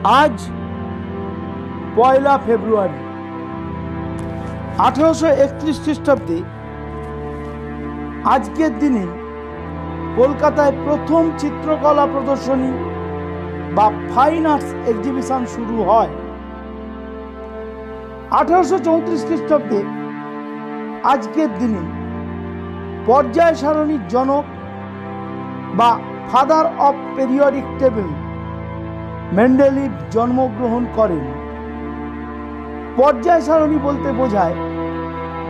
আজ 1 ফেব্রুয়ারি 1831 খ্রিস্টাব্দে আজকের দিনে কলকাতায় প্রথম চিত্রকলা প্রদর্শনী বা ফাইন আর্টস এক্সিবিশন শুরু হয়। 1834 খ্রিস্টাব্দে আজকের দিনে পর্যায় সারণীর জনক বা father of periodic table Mendeleev জন্মগ্রহণ করেন। পর্যায় সারণী বলতে বোঝায়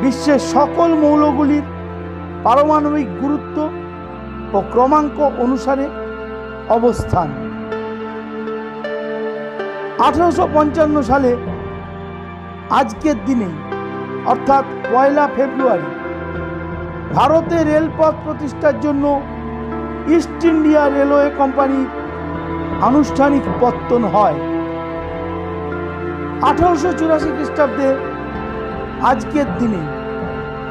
বিশ্বের সকল মৌলগুলির পারমাণবিক গুরুত্ব ও ক্রমাঙ্ক অনুসারে অবস্থান। 1855 সালে আজকের দিনে অর্থাৎ 1 ফেব্রুয়ারি ভারতে রেলপথ প্রতিষ্ঠার জন্য ইস্ট ইন্ডিয়া রেলওয়ে কোম্পানির আনুষ্ঠানিক পত্তন হয়। 1884 খ্রিস্টাব্দে আজকের দিনে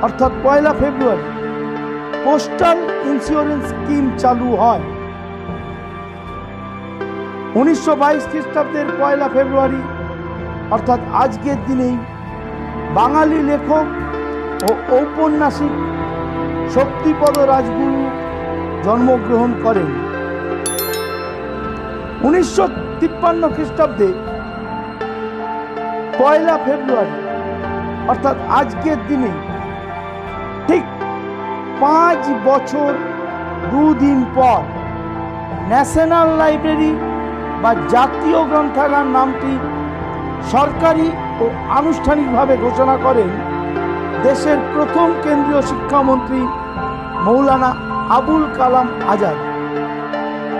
অর্থাৎ 1 ফেব্রুয়ারি পোস্টাল ইন্স্যুরেন্স স্কিম চালু হয়। 1922 খ্রিস্টাব্দের 1 ফেব্রুয়ারি অর্থাৎ আজকের দিনেই বাঙালি লেখক ও ঔপন্যাসিক শক্তিপদ রাজগুরু জন্মগ্রহণ করেন। 1953 খ্রিস্টাব্দে 1 ফেব্রুয়ারি অর্থাৎ আজকের দিনে ঠিক 5 বছর 2 দিন পর ন্যাশনাল লাইব্রেরি বা জাতীয় গ্রন্থাগার নামটি সরকারি ও আনুষ্ঠানিকভাবে ঘোষণা করেন দেশের প্রথম কেন্দ্রীয় শিক্ষামন্ত্রী মৌলানা আবুল কালাম আজাদ।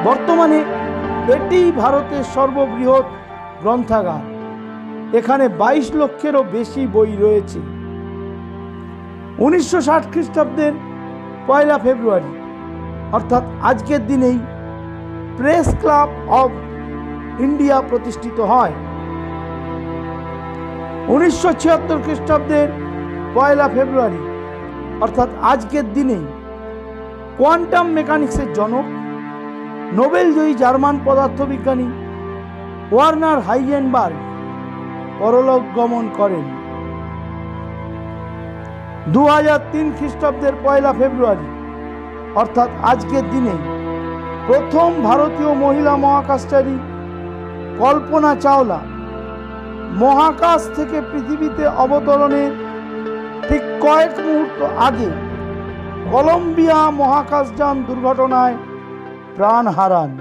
বর্তমানে এটি ভারতের সর্ববৃহৎ গ্রন্থাগার। এখানে 22 লক্ষেরও বেশি বই রয়েছে। 1960 খ্রিস্টাব্দের 1 ফেব্রুয়ারি অর্থাৎ আজকের দিনেই প্রেস ক্লাব অব ইন্ডিয়া প্রতিষ্ঠিত হয়। 1976 খ্রিস্টাব্দের 1 ফেব্রুয়ারি অর্থাৎ আজকের দিনেই কোয়ান্টাম মেকানিক্সের জনক নোবেলজয়ী জার্মান পদার্থবিজ্ঞানী ওয়ার্নার হাইজেনবার্গ পরলোক গমন করেন। 2003 খ্রিস্টাব্দের 1 ফেব্রুয়ারি অর্থাৎ আজকের দিনে প্রথম ভারতীয় মহিলা মহাকাশচারী কল্পনা চাওলা মহাকাশ থেকে পৃথিবীতে অবতরণের ঠিক কয়েক মুহূর্ত আগে কলম্বিয়া মহাকাশযান দুর্ঘটনায় প্রাণ হারান।